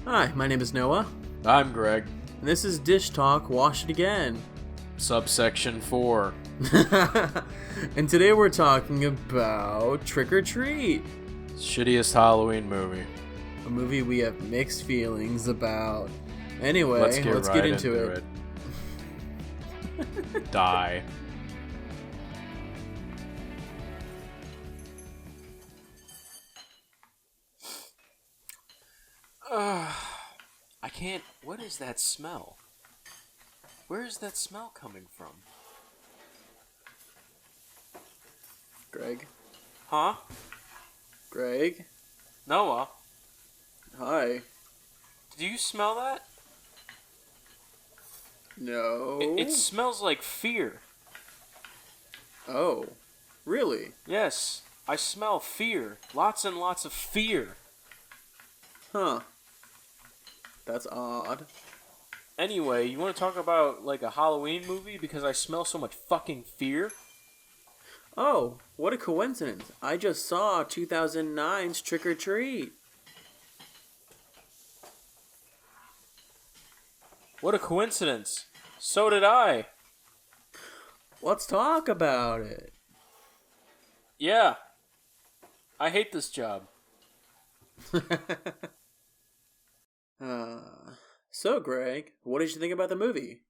Hi, my name is Noah, I'm Greg. and this is Dish Talk Wash It Again. Subsection 4. And today we're talking about Trick or Treat, Shittiest Halloween movie. a movie we have mixed feelings about. Anyway, Let's let's get get right into it. Die. I can't... What is that smell? Where is that smell coming from? Greg? Huh? Greg? Noah? Hi. Do you smell that? No. It smells like fear. Oh, really? Yes, I smell fear. Lots and lots of fear. Huh. That's odd. Anyway, you want to talk about, like, a Halloween movie because I smell so much fucking fear? Oh, what a coincidence. I just saw 2009's Trick or Treat. What a coincidence. So did I. Let's talk about it. Yeah. I hate this job. So, Greg, what did you think about the movie?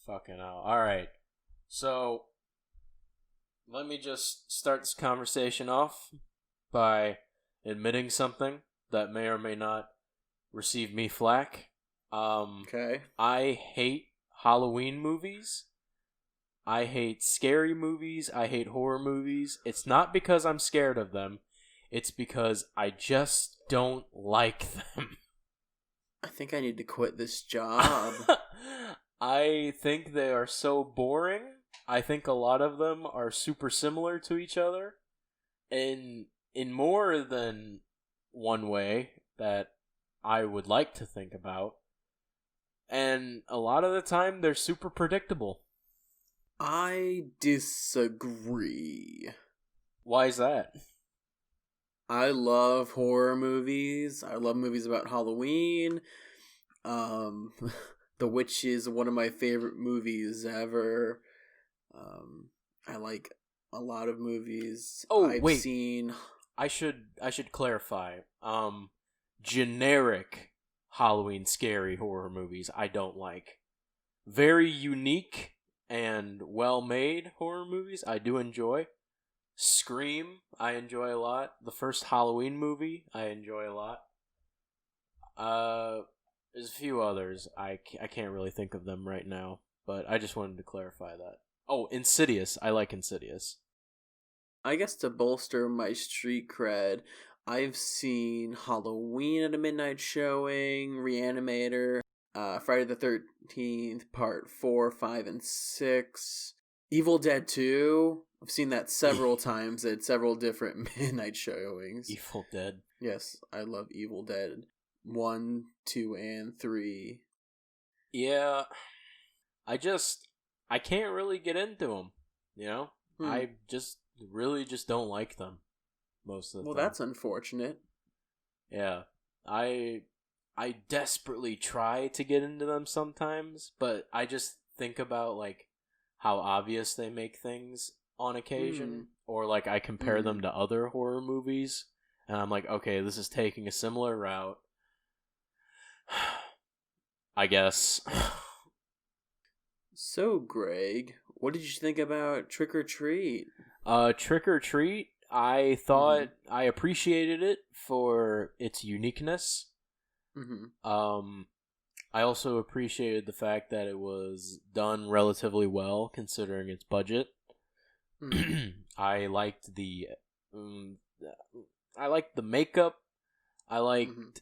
Fucking hell. Alright. So, let me just start this conversation off by admitting something that may or may not receive me flack. Okay. I hate Halloween movies. I hate scary movies. I hate horror movies. It's not because I'm scared of them. It's because I just don't like them. I think I need to quit this job. I think they are so boring. I think a lot of them are super similar to each other. In more than one way that I would like to think about. And a lot of the time, they're super predictable. I disagree. Why is that? I love horror movies. I love movies about Halloween. The Witch is one of my favorite movies ever. I like a lot of movies. I've wait. seen. I should clarify. Generic Halloween scary horror movies I don't like. Very unique and well-made horror movies I do enjoy. Scream I enjoy a lot. The first Halloween movie I enjoy a lot. There's a few others. I can't really think of them right now, but I just wanted to clarify that. Oh, Insidious. I like Insidious. I guess to bolster my street cred, I've seen Halloween at a midnight showing, Reanimator, Friday the 13th, Part 4, 5, and 6, Evil Dead 2. I've seen that several times at several different midnight showings. Evil Dead. Yes, I love Evil Dead 1, 2, and 3. Yeah, I can't really get into them, you know? I just really just don't like them most of the time. Well, that's unfortunate. Yeah. I desperately try to get into them sometimes, but I just think about, like, how obvious they make things on occasion, or, like, I compare them to other horror movies, and I'm like, okay, this is taking a similar route. I guess. So, Greg, what did you think about Trick or Treat? Trick or Treat, I thought I appreciated it for its uniqueness. I also appreciated the fact that it was done relatively well considering its budget. I liked the makeup. I liked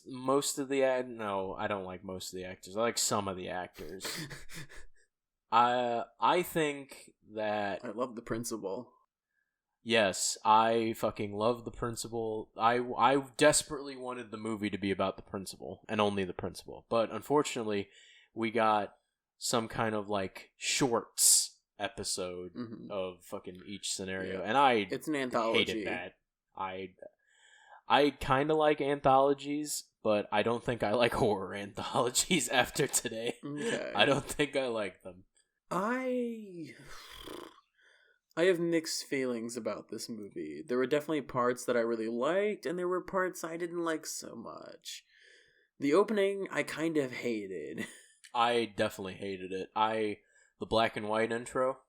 most of the no, I don't like most of the actors. I like some of the actors. I think that I love the principal. Yes, I fucking love the principal. I desperately wanted the movie to be about the principal and only the principal. But unfortunately, we got some kind of, like, shorts episode of fucking each scenario, and it's an anthology. hated that. I kind of like anthologies, but I don't think I like horror anthologies after today. Okay. I don't think I like them. I have mixed feelings about this movie. There were definitely parts that I really liked, and there were parts I didn't like so much. The opening, I kind of hated. I definitely hated it. The black and white intro,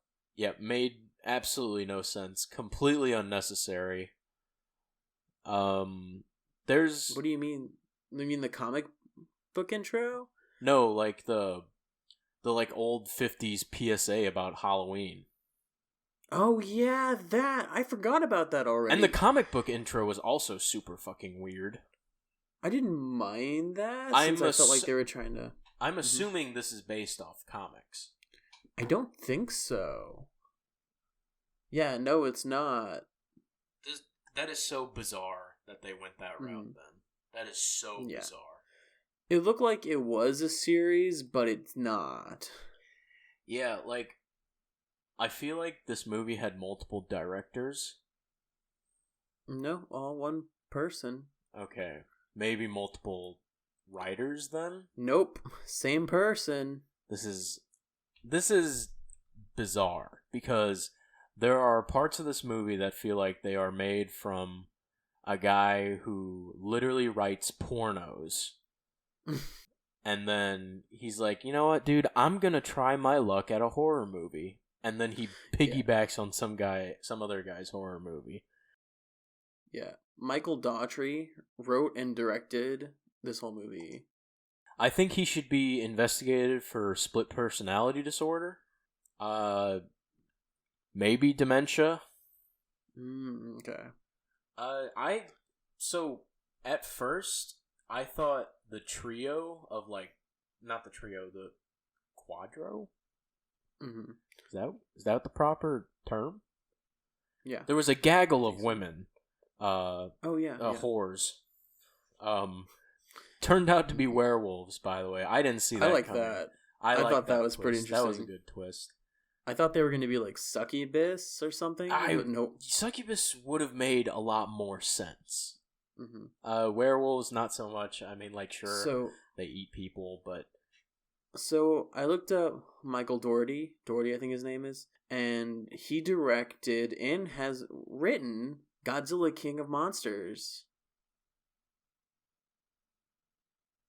made absolutely no sense. Completely unnecessary. There's... What do you mean? You mean the comic book intro? No, like the like old 50s PSA about Halloween. Oh yeah, that. I forgot about that already. And the comic book intro was also super fucking weird. I didn't mind that I felt like they were trying to... I'm assuming this is based off comics. I don't think so. Yeah, no, it's not. That is so bizarre that they went that route then. That is so bizarre. It looked like it was a series, but it's not. Yeah, like, I feel like this movie had multiple directors. No, all one person. Okay. Maybe multiple writers then? Nope, same person. This is bizarre because there are parts of this movie that feel like they are made from a guy who literally writes pornos. And then he's like, you know what, dude, I'm gonna try my luck at a horror movie. And then he piggybacks on some other guy's horror movie. Yeah. Michael Daughtry wrote and directed this whole movie. I think he should be investigated for split personality disorder. Maybe dementia. Okay. So at first I thought the trio of not the trio, the quadro. Mm-hmm. Is that the proper term? Yeah. There was a gaggle of women. Whores. Turned out to be werewolves. By the way, I didn't see that. I like coming. that. I thought that was twist. pretty interesting. That was a good twist. I thought they were going to be like succubus or something. But nope. Succubus would have made a lot more sense. Mm-hmm. Werewolves, not so much. I mean, like, sure, so, they eat people, but... So, I looked up Michael Dougherty, I think his name is, and he directed and has written Godzilla King of Monsters.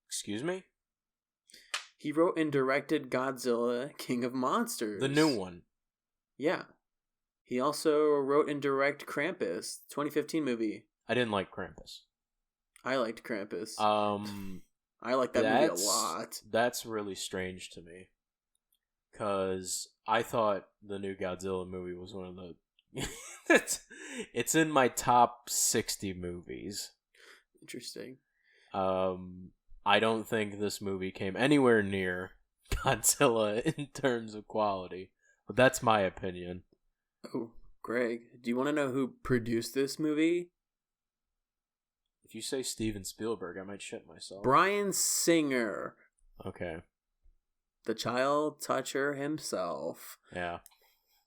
Excuse me? He wrote and directed Godzilla King of Monsters. The new one. Yeah. He also wrote and directed Krampus, 2015 movie. I didn't like Krampus. I liked Krampus. I like that movie a lot. That's really strange to me. Because I thought the new Godzilla movie was one of the... it's in my top 60 movies. Interesting. I don't think this movie came anywhere near Godzilla in terms of quality. But that's my opinion. Oh, Greg, do you want to know who produced this movie? If you say Steven Spielberg, I might shit myself. Bryan Singer. Okay. The child toucher himself. Yeah.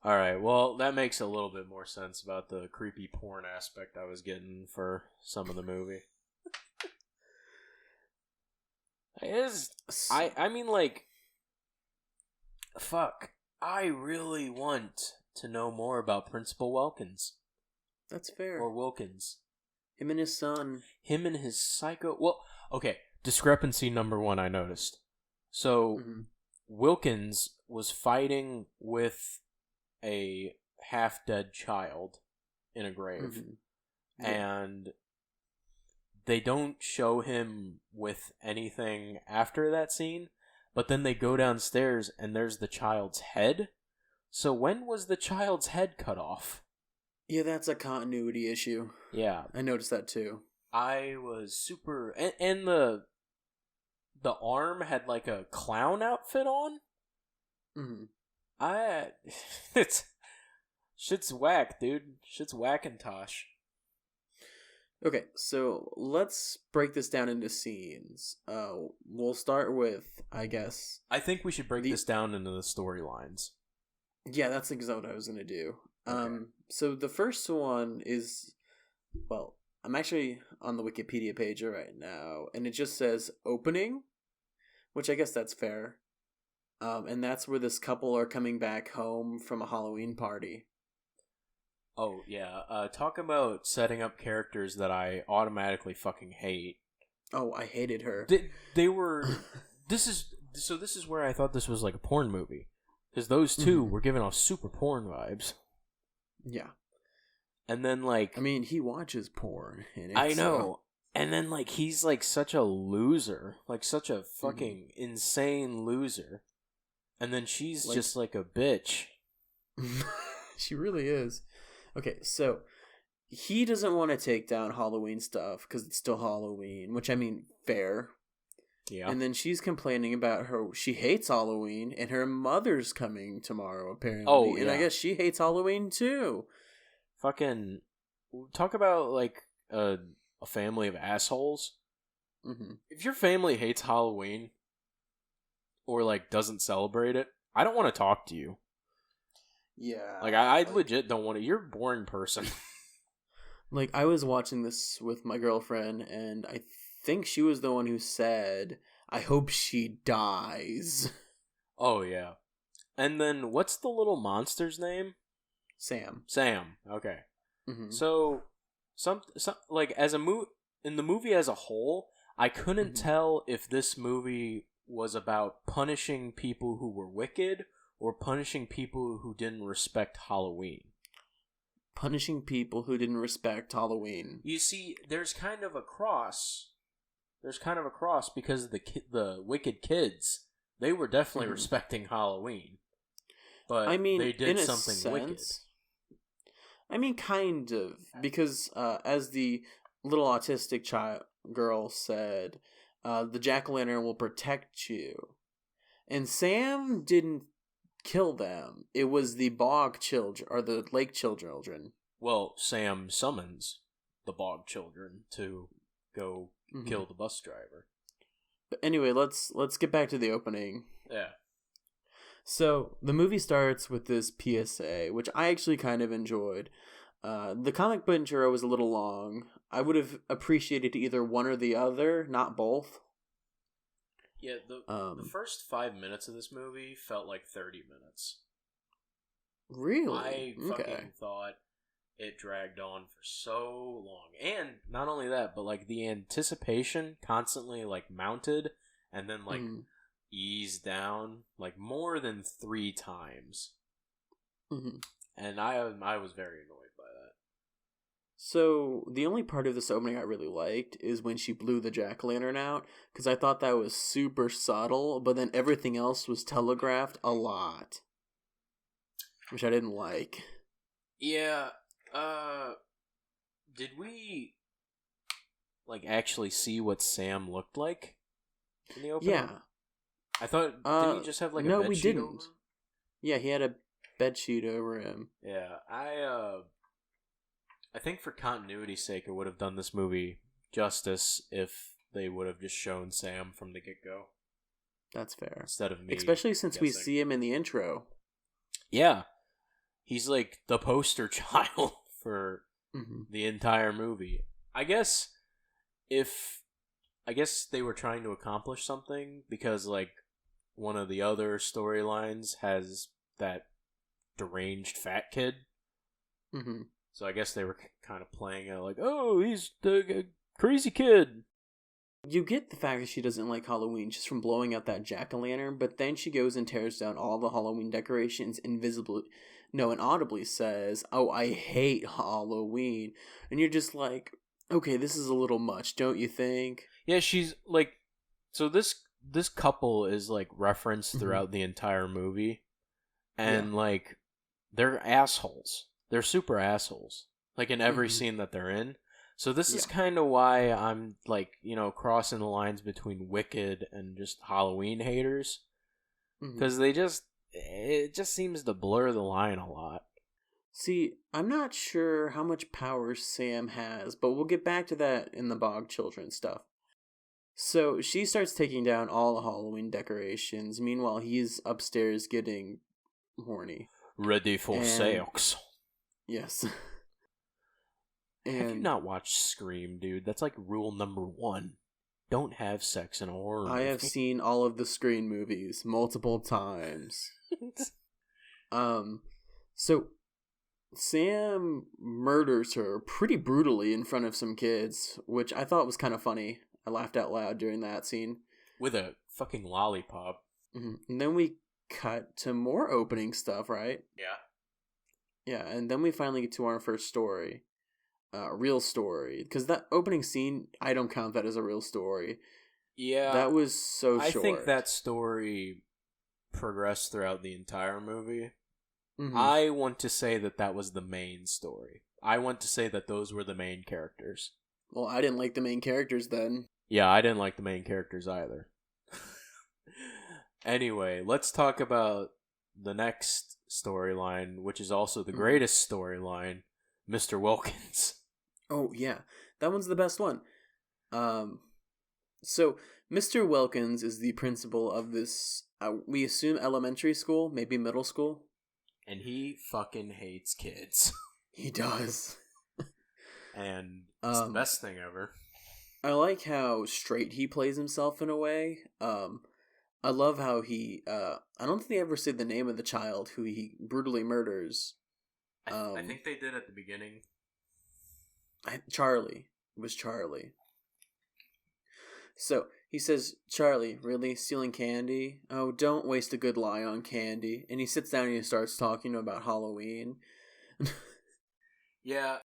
Alright, well, that makes a little bit more sense about the creepy porn aspect I was getting for some of the movie. I mean, like, fuck. I really want to know more about Principal Wilkins. That's fair. Or Wilkins. Him and his son. Him and his psycho... Well, okay. Discrepancy number one I noticed. So, Wilkins was fighting with a half-dead child in a grave. Yeah. And they don't show him with anything after that scene, but then they go downstairs and there's the child's head. So when was the child's head cut off? Yeah, that's a continuity issue. Yeah. I noticed that too. I was super... And the arm had like a clown outfit on? It's... Shit's whack, dude. Shit's whackintosh. Okay, so let's break this down into scenes. We'll start with, I guess... I think we should break this down into the storylines. Yeah, that's exactly what I was going to do. Okay. So the first one is... Well, I'm actually on the Wikipedia page right now, and it just says opening, which I guess that's fair. And that's where this couple are coming back home from a Halloween party. Oh, yeah. Talk about setting up characters that I automatically fucking hate. Oh, I hated her. They were... This is where I thought this was like a porn movie. Because those two were giving off super porn vibes. Yeah. And then, like... I mean, he watches porn. And I know. And then, like, he's, like, such a loser. Like, such a fucking insane loser. And then she's just, like, a bitch. She really is. Okay, so... He doesn't want to take down Halloween stuff because it's still Halloween, which, I mean, fair. Yeah. And then she's complaining about she hates Halloween, and her mother's coming tomorrow, apparently. Oh, yeah. And I guess she hates Halloween, too. Fucking... Talk about, like, a family of assholes. Mm-hmm. If your family hates Halloween, or, like, doesn't celebrate it, I don't want to talk to you. Yeah. Like, I legit don't want to... You're a boring person. Like, I was watching this with my girlfriend, and I think she was the one who said, I hope she dies. Oh, yeah. And then, what's the little monster's name? Sam. Okay. Mm-hmm. So, some like, in the movie as a whole, I couldn't tell if this movie was about punishing people who were wicked, or punishing people who didn't respect Halloween. Punishing people who didn't respect Halloween. You see, there's kind of a cross. Because the wicked kids, they were definitely respecting Halloween. But I mean, they did something wicked. I mean, kind of. Because as the little autistic girl said, the jack-o'-lantern will protect you. And Sam didn't kill them. It was the bog children, or the lake children. Well, Sam summons the bog children to go kill the bus driver. But anyway, let's get back to the opening. Yeah. So the movie starts with this PSA, which I actually kind of enjoyed. The comic book intro was a little long. I would have appreciated either one or the other, not both. Yeah, the first 5 minutes of this movie felt like 30 minutes. Really? I fucking thought it dragged on for so long. And not only that, but like the anticipation constantly like mounted and then like eased down like more than 3 times. Mm-hmm. And I was very annoyed by that. So, the only part of this opening I really liked is when she blew the jack-o'-lantern out, because I thought that was super subtle, but then everything else was telegraphed a lot, which I didn't like. Yeah, did we, like, actually see what Sam looked like in the opening? Yeah. I thought, didn't he just have, like, a bed sheet over him? Yeah, he had a bed sheet over him. Yeah, I think for continuity's sake, it would have done this movie justice if they would have just shown Sam from the get-go. That's fair. Instead of me especially since guessing. we see him in the intro. Yeah. He's like the poster child for the entire movie. I guess they were trying to accomplish something because like one of the other storylines has that deranged fat kid. Mm-hmm. So I guess they were kind of playing it like, oh, he's the crazy kid. You get the fact that she doesn't like Halloween just from blowing out that jack-o'-lantern, but then she goes and tears down all the Halloween decorations and audibly says, oh, I hate Halloween. And you're just like, okay, this is a little much, don't you think? Yeah, she's like, so this couple is like referenced throughout the entire movie. And like, they're assholes. They're super assholes. Like in every scene that they're in. So this is kind of why I'm like, crossing the lines between Wicked and just Halloween haters. Because it just seems to blur the line a lot. See, I'm not sure how much power Sam has, but we'll get back to that in the Bog Children stuff. So she starts taking down all the Halloween decorations. Meanwhile, he's upstairs getting horny. Ready for sex. Yes. Have you And not watched Scream, dude? That's like rule number 1. Don't have sex in a horror I movie. have seen all of the Scream movies multiple times. So Sam murders her pretty brutally in front of some kids, which I thought was kind of funny. I laughed out loud during that scene. With a fucking lollipop. And then we cut to more opening stuff, right? Yeah. Yeah, and then we finally get to our first story. Real story. Because that opening scene, I don't count that as a real story. Yeah. That was so I short. think that story progressed throughout the entire movie. Mm-hmm. I want to say that was the main story. I want to say that those were the main characters. Well, I didn't like the main characters then. Yeah, I didn't like the main characters either. Anyway, let's talk about the next storyline, which is also the greatest storyline, Mr. Wilkins. Oh, yeah. That one's the best one. So, Mr. Wilkins is the principal of this, we assume elementary school, maybe middle school. And he fucking hates kids. He does. And it's the best thing ever. I like how straight he plays himself in a way. I love how he, I don't think they ever say the name of the child who he brutally murders. I think they did at the beginning. Charlie. It was Charlie. So, he says, Charlie, really? Stealing candy? Oh, don't waste a good lie on candy. And he sits down and he starts talking about Halloween. Yeah,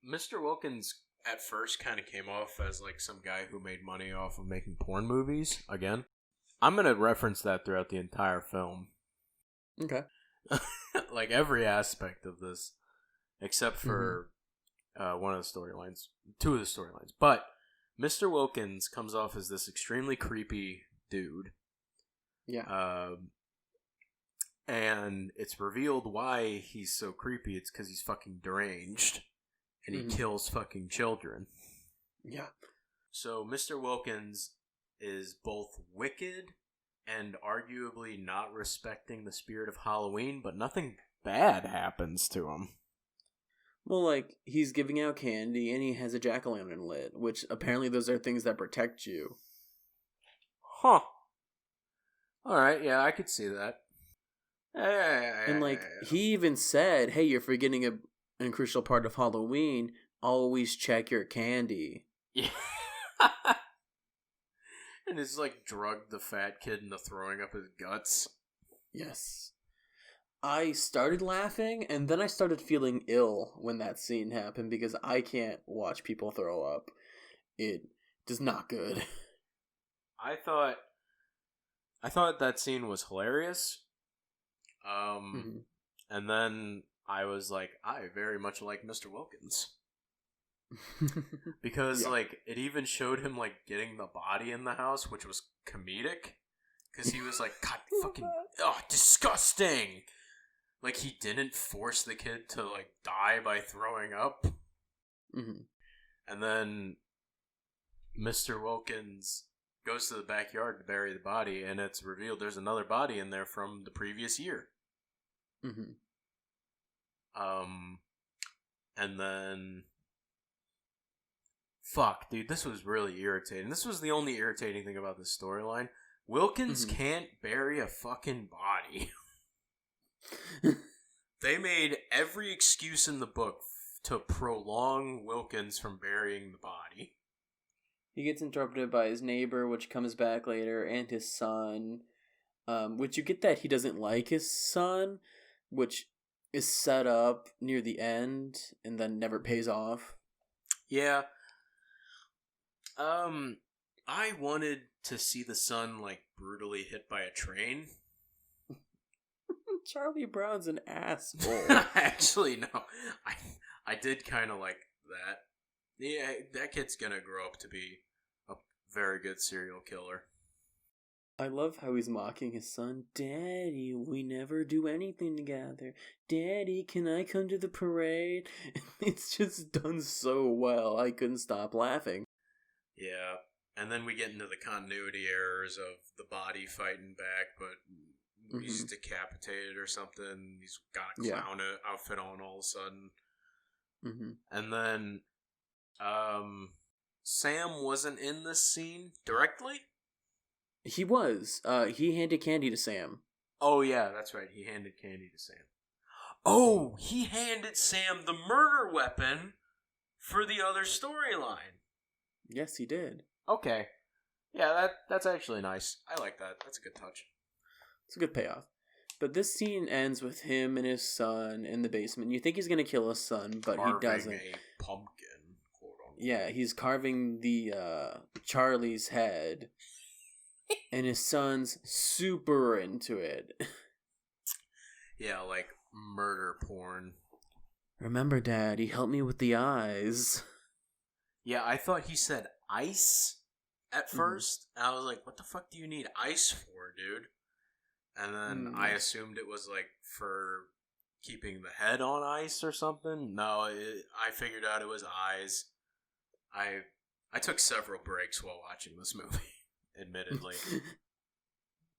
Mr. Wilkins at first kind of came off as like some guy who made money off of making porn movies. Again, I'm going to reference that throughout the entire film. Okay. Like every aspect of this, except for one of the storylines, 2 of the storylines. But Mr. Wilkins comes off as this extremely creepy dude. Yeah. And it's revealed why he's so creepy. It's because he's fucking deranged. And he kills fucking children. Yeah. So Mr. Wilkins is both wicked and arguably not respecting the spirit of Halloween, but nothing bad happens to him. Well, like, he's giving out candy and he has a jack-o'-lantern lit, which apparently those are things that protect you. Huh. Alright, yeah, I could see that. And, like, he even said, hey, you're forgetting a crucial part of Halloween. Always check your candy. Yeah. And it's like drugged the fat kid into throwing up his guts. Yes. I started laughing, and then I started feeling ill when that scene happened, because I can't watch people throw up. It is not good. I thought that scene was hilarious. And then I was like, I very much like Mr. Wilkins. Because, like, it even showed him, like, getting the body in the house, which was comedic. Because he was like, God, fucking, disgusting! Like, he didn't force the kid to, like, die by throwing up. And then Mr. Wilkins goes to the backyard to bury the body, and it's revealed there's another body in there from the previous year. And then... Fuck, dude, this was really irritating. This was the only irritating thing about this storyline. Wilkins can't bury a fucking body. They made every excuse in the book to prolong Wilkins from burying the body. He gets interrupted by his neighbor, which comes back later, and his son. Which you get that he doesn't like his son, which is set up near the end and then never pays off. Yeah. I wanted to see the son, like, brutally hit by a train. Charlie Brown's an asshole. Actually, no. I did kind of like that. Yeah, that kid's gonna grow up to be a very good serial killer. I love how he's mocking his son. Daddy, we never do anything together. Daddy, can I come to the parade? It's just done so well. I couldn't stop laughing. Yeah, and then we get into the continuity errors of the body fighting back, but he's decapitated or something. He's got a clown outfit on all of a sudden. And then Sam wasn't in this scene directly? He was. He handed candy to Sam. Oh, yeah, that's right. He handed candy to Sam. Oh, he handed Sam the murder weapon for the other storyline. Yes, he did. Okay. Yeah, that's actually nice. I like that. That's a good touch. It's a good payoff. But this scene ends with him and his son in the basement. You think he's going to kill his son, but he doesn't. A pumpkin, quote unquote. Yeah, he's carving the Charlie's head. And his son's super into it. Yeah, like murder porn. Remember, Dad, he helped me with the eyes. Yeah, I thought he said ice at first. And I was like, what the fuck do you need ice for, dude? And then I assumed it was like for keeping the head on ice or something. No, I figured out it was eyes. I took several breaks while watching this movie, admittedly.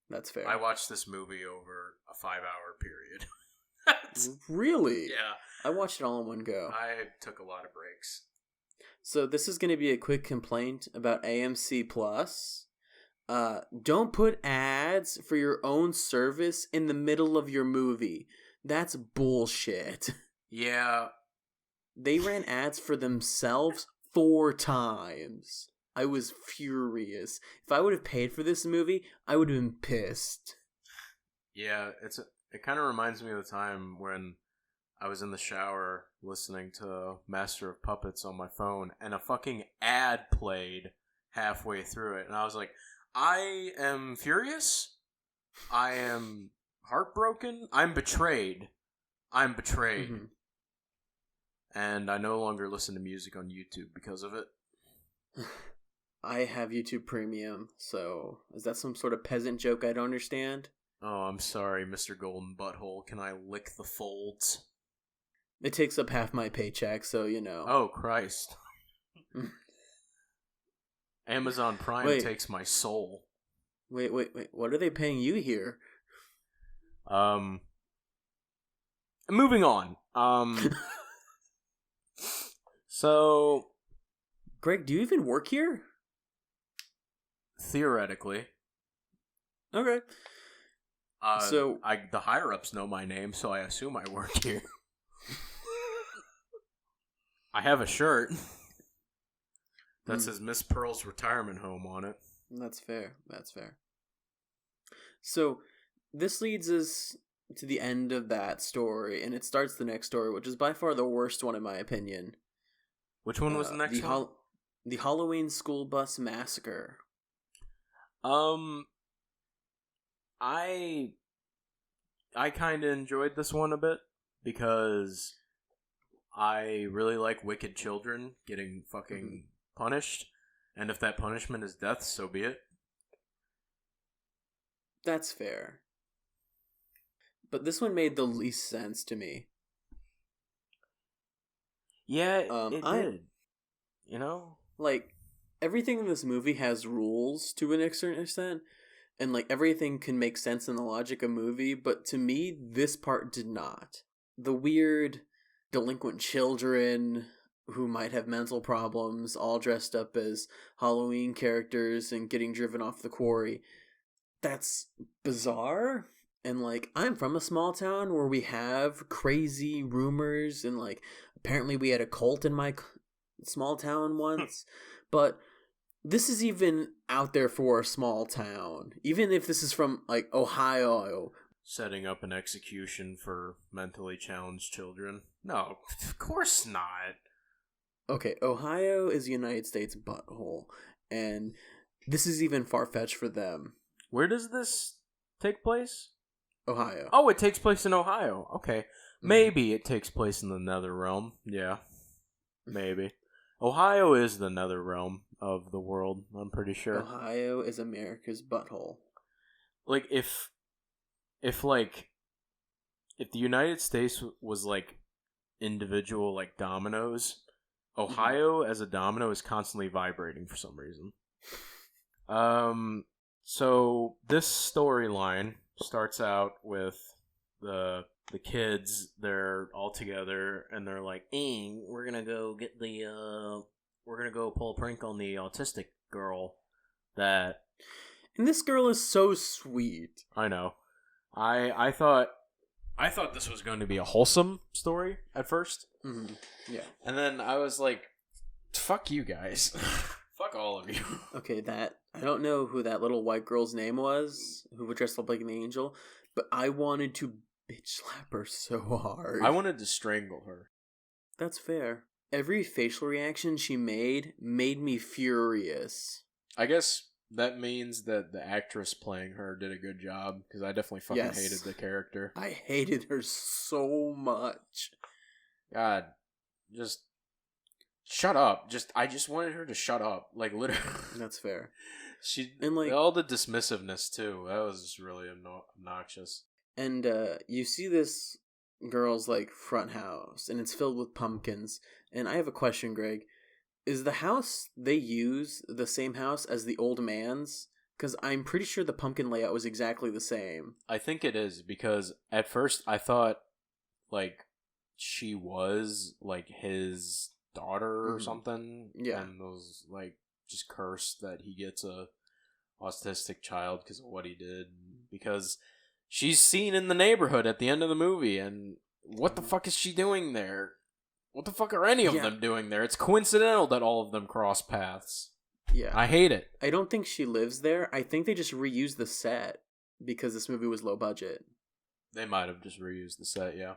That's fair. I watched this movie over a 5-hour period. Really? Yeah. I watched it all in one go. I took a lot of breaks. So this is going to be a quick complaint about AMC Plus. Don't put ads for your own service in the middle of your movie. That's bullshit. Yeah. They ran ads for themselves 4 times. I was furious. If I would have paid for this movie, I would have been pissed. Yeah, it kind of reminds me of the time when I was in the shower listening to Master of Puppets on my phone, and a fucking ad played halfway through it, and I was like, I am furious. I am heartbroken. I'm betrayed. Mm-hmm. And I no longer listen to music on YouTube because of it. I have YouTube Premium, so is that some sort of peasant joke I don't understand? Oh, I'm sorry, Mr. Golden Butthole. Can I lick the folds? It takes up half my paycheck, so you know. Oh, Christ. Amazon Prime takes my soul. Wait. What are they paying you here? Moving on. So... Greg, do you even work here? Theoretically. Okay. So the higher-ups know my name, so I assume I work here. I have a shirt that says Miss Pearl's retirement home on it. That's fair. So this leads us to the end of that story, and it starts the next story, which is by far the worst one in my opinion. Which one was the next one? The Halloween School Bus Massacre. I kind of enjoyed this one a bit because I really like wicked children getting fucking punished, and if that punishment is death, so be it. That's fair. But this one made the least sense to me. Yeah, it did. You know? Like, everything in this movie has rules to an certain extent, and like everything can make sense in the logic of movie, but to me, this part did not. The weird delinquent children who might have mental problems, all dressed up as Halloween characters and getting driven off the quarry. That's bizarre. And like, I'm from a small town where we have crazy rumors, and like, apparently we had a cult in my small town once, but this is even out there for a small town. Even if this is from like Ohio. Setting up an execution for mentally challenged children? No, of course not. Okay, Ohio is the United States butthole, and this is even far-fetched for them. Where does this take place? Ohio. Oh, it takes place in Ohio. Okay. Maybe it takes place in the Nether Realm. Yeah. Maybe. Ohio is the Nether Realm of the world, I'm pretty sure. Ohio is America's butthole. Like, if the United States was, like, individual, like, dominoes, Ohio as a domino is constantly vibrating for some reason. So this storyline starts out with the kids. They're all together and they're like, "We're gonna go get the we're gonna go pull a prank on the autistic girl that... And this girl is so sweet. I know. I thought this was going to be a wholesome story at first. Mm-hmm. Yeah. And then I was like, fuck you guys. Fuck all of you. Okay, I don't know who that little white girl's name was, who would dress up like an angel, but I wanted to bitch slap her so hard. I wanted to strangle her. That's fair. Every facial reaction she made me furious. I guess that means that the actress playing her did a good job, because I definitely fucking hated the character. I hated her so much. God, just shut up. I just wanted her to shut up. Like, literally. That's fair. And like all the dismissiveness too. That was just really obnoxious. And you see this girl's like front house, and it's filled with pumpkins. And I have a question, Greg. Is the house they use the same house as the old man's? Because I'm pretty sure the pumpkin layout was exactly the same. I think it is, because at first I thought like she was like his daughter or something. Yeah. And was like just cursed that he gets a autistic child because of what he did. Because she's seen in the neighborhood at the end of the movie, and what the fuck is she doing there? What the fuck are any of them doing there? It's coincidental that all of them cross paths. Yeah. I hate it. I don't think she lives there. I think they just reused the set because this movie was low budget. They might have just reused the set, yeah.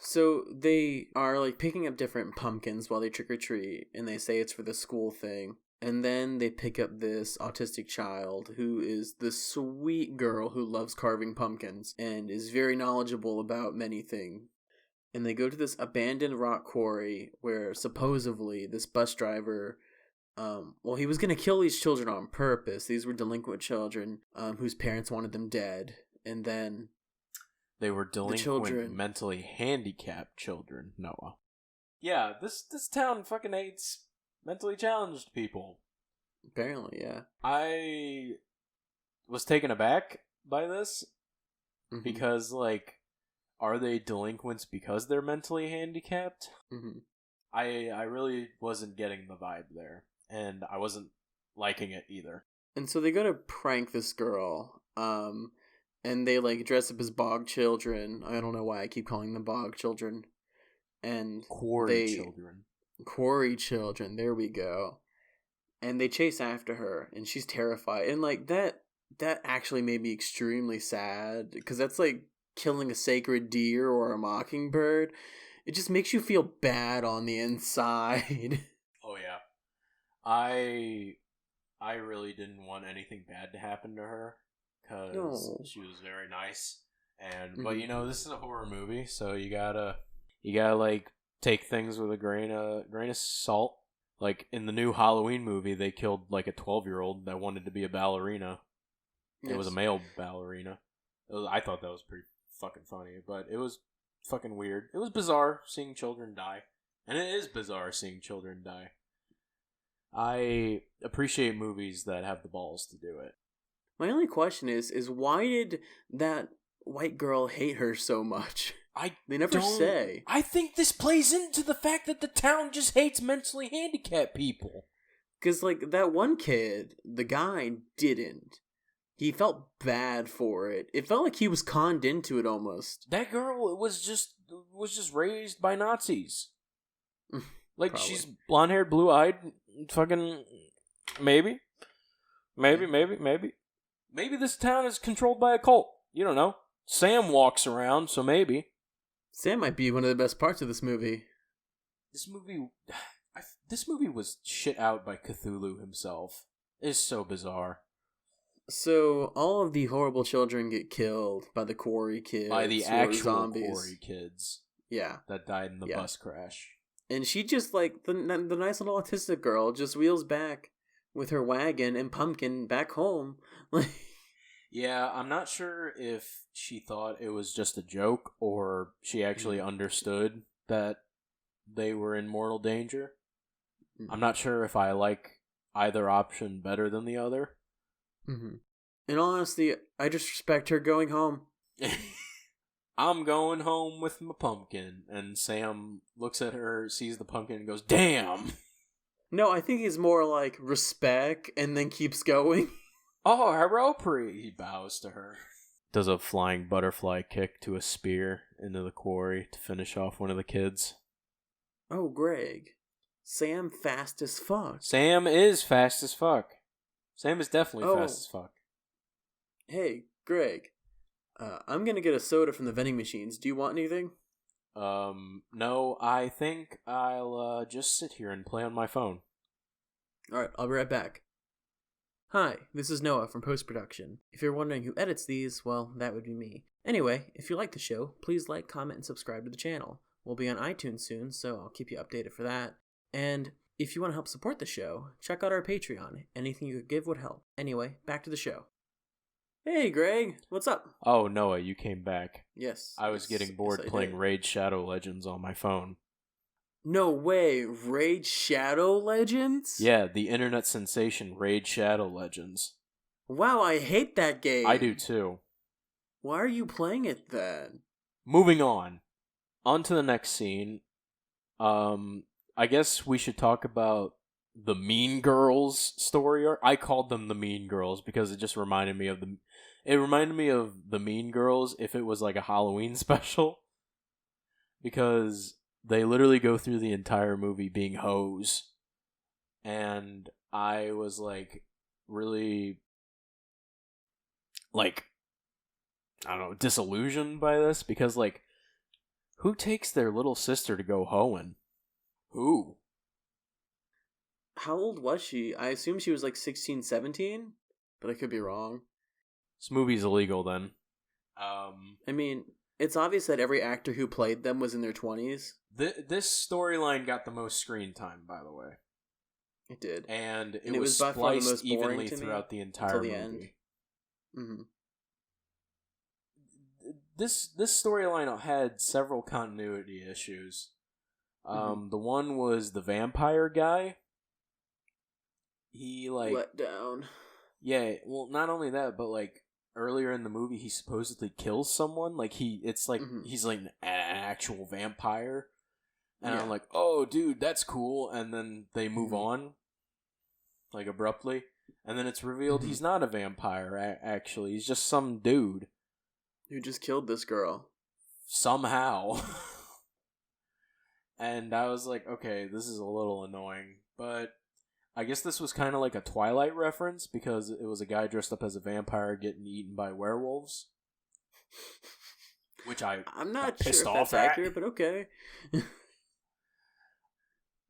So they are like picking up different pumpkins while they trick or treat, and they say it's for the school thing. And then they pick up this autistic child who is the sweet girl who loves carving pumpkins and is very knowledgeable about many things. And they go to this abandoned rock quarry where supposedly this bus driver, he was going to kill these children on purpose. These were delinquent children whose parents wanted them dead. And then they were delinquent, mentally handicapped children, Noah. Yeah, this town fucking hates mentally challenged people. Apparently, yeah. I was taken aback by this because, like, are they delinquents because they're mentally handicapped? Mm-hmm. I really wasn't getting the vibe there, and I wasn't liking it either. And so they go to prank this girl, and they like dress up as bog children. I don't know why I keep calling them bog children. And quarry children, there we go. And they chase after her, and she's terrified. And like that actually made me extremely sad, because that's like killing a sacred deer or a mockingbird. It just makes you feel bad on the inside. Oh yeah. I really didn't want anything bad to happen to her, because she was very nice. And but you know, this is a horror movie, so you gotta like take things with a grain of salt. Like in the new Halloween movie, they killed like a 12-year-old that wanted to be a ballerina. Yes. It was a male ballerina. I thought that was pretty fucking funny, but it was fucking weird. It was bizarre seeing children die, and it is bizarre seeing children die. I appreciate movies that have the balls to do it. My only question is why did that white girl hate her so much? They never say. I think this plays into the fact that the town just hates mentally handicapped people. Because, like, that one kid, the guy didn't. He felt bad for it. It felt like he was conned into it almost. That girl was just raised by Nazis. Like, she's blonde-haired, blue-eyed, fucking... Maybe this town is controlled by a cult. You don't know. Sam walks around, so maybe. Sam might be one of the best parts of this movie. This movie was shit out by Cthulhu himself. It's so bizarre. So, all of the horrible children get killed by the quarry kids. By the actual quarry kids. Yeah. That died in the bus crash. And she just, like, the nice little autistic girl just wheels back with her wagon and pumpkin back home. Yeah, I'm not sure if she thought it was just a joke or she actually understood that they were in mortal danger. I'm not sure if I like either option better than the other. Mm-hmm. In all honesty, I just respect her going home. I'm going home with my pumpkin. And Sam looks at her, sees the pumpkin, and goes, "Damn!" No, I think he's more like respect and then keeps going. Oh, Haropri! He bows to her. Does a flying butterfly kick to a spear into the quarry to finish off one of the kids. Oh, Greg. Sam fast as fuck. Sam is fast as fuck. Sam is definitely fast as fuck. Hey, Greg. I'm gonna get a soda from the vending machines. Do you want anything? No, I think I'll just sit here and play on my phone. Alright, I'll be right back. Hi, this is Noah from post-production. If you're wondering who edits these, well, that would be me. Anyway, if you like the show, please like, comment, and subscribe to the channel. We'll be on iTunes soon, so I'll keep you updated for that. And if you want to help support the show, check out our Patreon. Anything you could give would help. Anyway, back to the show. Hey, Greg, what's up? Oh, Noah, you came back. Yes. I was getting bored playing Raid Shadow Legends on my phone. No way, Raid Shadow Legends? Yeah, the internet sensation Raid Shadow Legends. Wow, I hate that game. I do too. Why are you playing it then? Moving on. On to the next scene. I guess we should talk about the Mean Girls story arc. I called them the Mean Girls because it just reminded me of the... It reminded me of the Mean Girls if it was like a Halloween special. Because they literally go through the entire movie being hoes. And I was like, really... like, I don't know, disillusioned by this. Because like, who takes their little sister to go hoeing? Who? How old was she? I assume she was like 16, 17, but I could be wrong. This movie's illegal then. I mean, it's obvious that every actor who played them was in their 20s. This storyline got the most screen time, by the way. It did. And it was by far the most evenly throughout the entire movie. End. Mm-hmm. This storyline had several continuity issues. The one was the vampire guy. He like let down. Yeah, well, not only that, but like earlier in the movie, he supposedly kills someone. Like he's like an actual vampire, and I'm like, oh, dude, that's cool. And then they move on, like abruptly, and then it's revealed he's not a vampire. Actually, he's just some dude who just killed this girl somehow. And I was like, okay, this is a little annoying, but I guess this was kind of like a Twilight reference because it was a guy dressed up as a vampire getting eaten by werewolves. Which I'm not sure if that's accurate, but okay.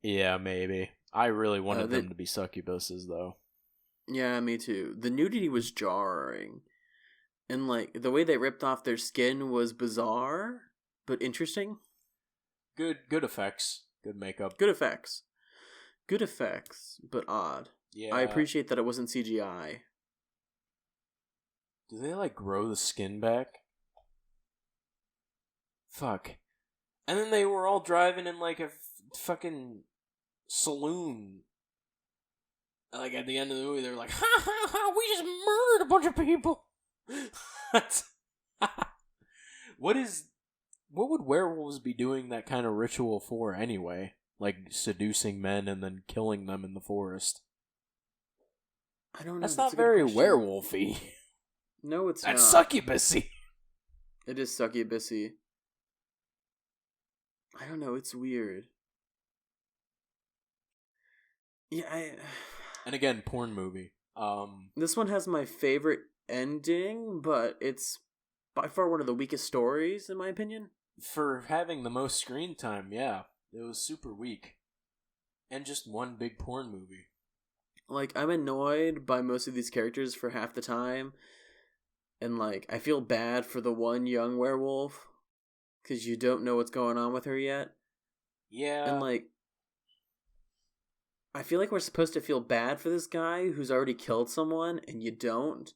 Yeah, maybe. I really wanted them to be succubuses, though. Yeah, me too. The nudity was jarring. And, like, the way they ripped off their skin was bizarre, but interesting. Good effects. Good makeup. Good effects. Good effects, but odd. Yeah. I appreciate that it wasn't CGI. Do they, like, grow the skin back? Fuck. And then they were all driving in, like, a fucking saloon. Like, at the end of the movie, they were like, ha ha ha, we just murdered a bunch of people. What would werewolves be doing that kind of ritual for anyway? Like seducing men and then killing them in the forest. I don't know. That's not very werewolfy. No, it's That's not. That's succubusy. It is succubusy. I don't know. It's weird. Yeah, And again, porn movie. This one has my favorite ending, but it's by far one of the weakest stories, in my opinion. For having the most screen time, yeah. It was super weak. And just one big porn movie. Like, I'm annoyed by most of these characters for half the time. And, like, I feel bad for the one young werewolf. Because you don't know what's going on with her yet. Yeah. And, like, I feel like we're supposed to feel bad for this guy who's already killed someone, and you don't.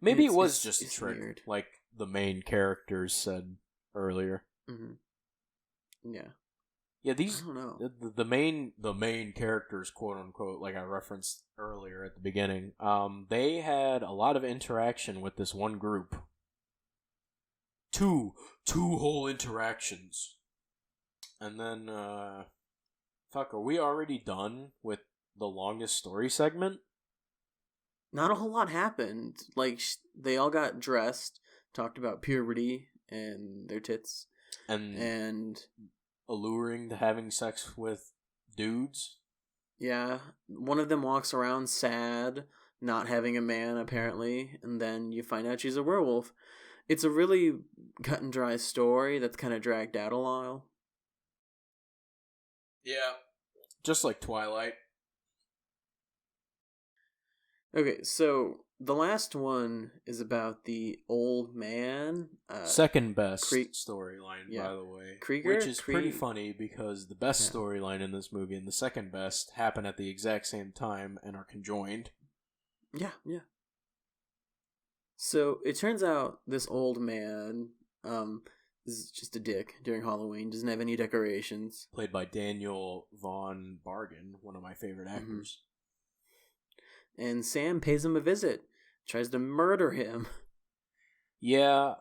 Maybe it was just a trick. Weird. Like the main characters said earlier. Mm-hmm. Yeah. Yeah, these I don't know. the main characters, quote unquote, like I referenced earlier at the beginning, they had a lot of interaction with this one group. Two whole interactions. And then Fuck, are we already done with the longest story segment? Not a whole lot happened. Like, they all got dressed, talked about puberty and their tits, and alluring to having sex with dudes. Yeah, one of them walks around sad, not having a man apparently, and then you find out she's a werewolf. It's a really cut and dry story that's kind of dragged out a while. Yeah. Just like Twilight. Okay, so the last one is about the old man. Second best storyline, by the way. Krieger? Which is pretty funny because the best storyline in this movie and the second best happen at the exact same time and are conjoined. Yeah. So it turns out this old man is just a dick during Halloween, doesn't have any decorations. Played by Daniel Von Bargen, one of my favorite actors. And Sam pays him a visit, tries to murder him. Yeah,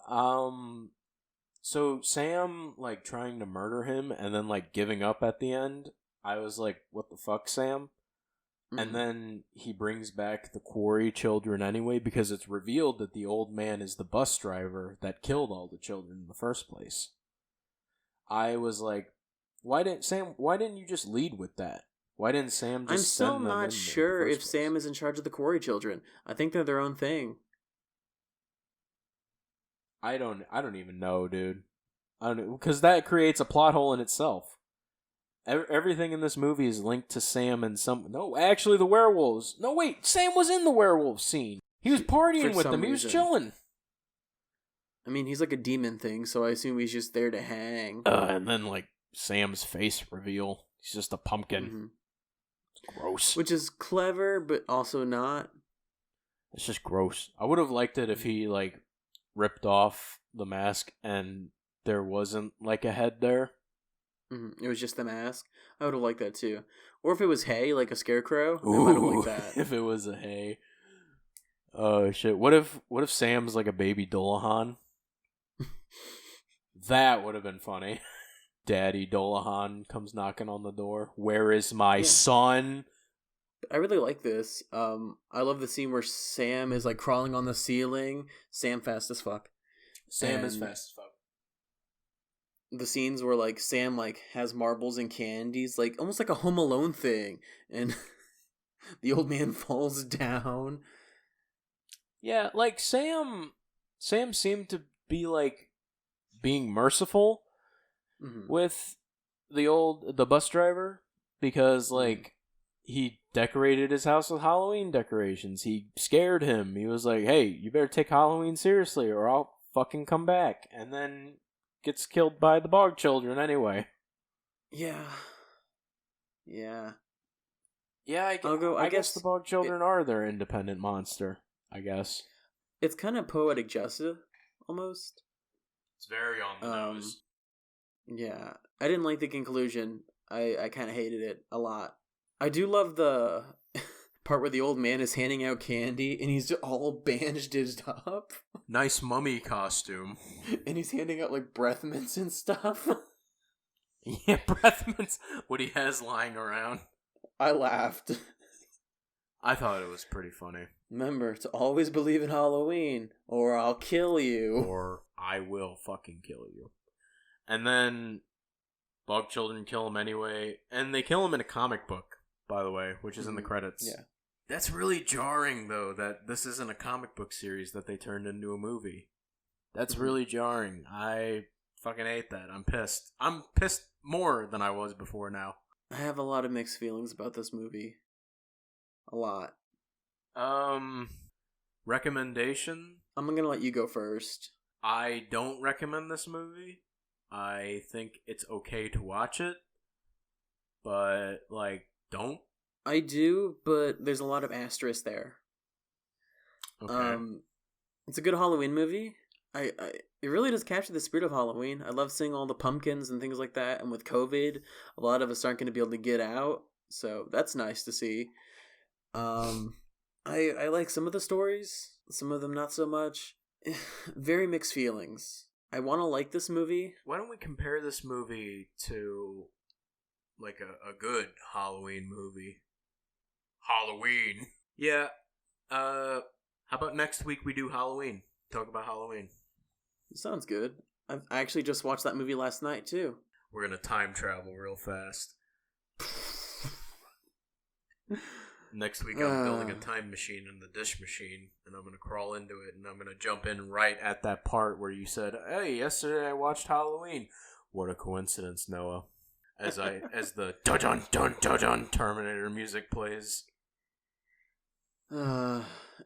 so Sam, like, trying to murder him and then, like, giving up at the end, I was like, what the fuck, Sam? And then he brings back the Quarry children anyway because it's revealed that the old man is the bus driver that killed all the children in the first place. I was like, why didn't you just lead with that? Why didn't Sam just send them in? I'm still not sure if Sam is in charge of the Quarry children. I think they're their own thing. I don't even know, dude. I don't know, because that creates a plot hole in itself. Everything in this movie is linked to Sam and some... No, actually the werewolves. No, wait, Sam was in the werewolf scene. He was partying with them. He was chilling. I mean, he's like a demon thing, so I assume he's just there to hang. And then, like, Sam's face reveal. He's just a pumpkin. Mm-hmm. Gross. Which is clever, but also not. It's just gross. I would have liked it if he, like, ripped off the mask and there wasn't, like, a head there. Mm-hmm. It was just the mask. I would have liked that, too. Or if it was hay, like a scarecrow, I might have liked that. If it was a hay. Oh, shit. What if Sam's, like, a baby Dullahan? That would have been funny. Daddy Dullahan comes knocking on the door. Where is my son? I really like this. I love the scene where Sam is like crawling on the ceiling. Sam fast as fuck. Sam is fast as fuck. The scenes where like Sam like has marbles and candies, like almost like a Home Alone thing, and the old man falls down. Yeah, like Sam seemed to be like being merciful. Mm-hmm. With the bus driver because like he decorated his house with Halloween decorations. He scared him. He was like, "Hey, you better take Halloween seriously or I'll fucking come back." And then gets killed by the Bog children anyway. Yeah. I guess the Bog children are their independent monster, I guess. It's kind of poetic justice almost. It's very on the nose. Yeah, I didn't like the conclusion. I kind of hated it a lot. I do love the part where the old man is handing out candy and he's all bandaged up. Nice mummy costume. And he's handing out like breath mints and stuff. Yeah, breath mints. What he has lying around. I laughed. I thought it was pretty funny. Remember to always believe in Halloween or I'll kill you. Or I will fucking kill you. And then Bog children kill him anyway. And they kill him in a comic book, by the way, which is in the credits. Yeah. That's really jarring, though, that this isn't a comic book series that they turned into a movie. That's really jarring. I fucking hate that. I'm pissed. I'm pissed more than I was before now. I have a lot of mixed feelings about this movie. A lot. Recommendation? I'm gonna let you go first. I don't recommend this movie. I think it's okay to watch it, but, like, don't. I do, but there's a lot of asterisks there. Okay. It's a good Halloween movie. It really does capture the spirit of Halloween. I love seeing all the pumpkins and things like that, and with COVID, a lot of us aren't going to be able to get out, so that's nice to see. I like some of the stories, some of them not so much. Very mixed feelings. I want to like this movie. Why don't we compare this movie to like a good Halloween movie. Halloween. Yeah. How about next week we do Halloween? Talk about Halloween. Sounds good. I actually just watched that movie last night too. We're gonna time travel real fast. Next week I'm building a time machine in the dish machine, and I'm gonna crawl into it, and I'm gonna jump in right at that part where you said, "Hey, yesterday I watched Halloween." What a coincidence, Noah! As the dun dun dun dun dun Terminator music plays.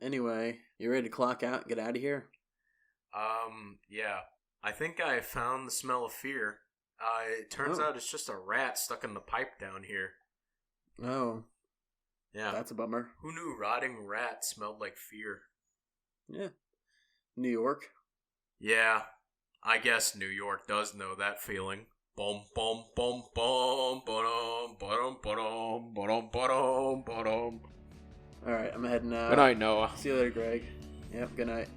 Anyway, you ready to clock out and get out of here? Yeah. I think I found the smell of fear. It turns out it's just a rat stuck in the pipe down here. Oh. Yeah. That's a bummer. Who knew rotting rat smelled like fear? Yeah. New York. Yeah. I guess New York does know that feeling. Boom, boom, boom, boom, ba-dum, ba-dum, ba-dum, ba-dum, ba-dum, ba-dum. Alright, I'm heading out. Good night, Noah. See you later, Greg. Yep, good night.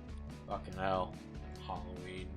Fucking hell. Halloween.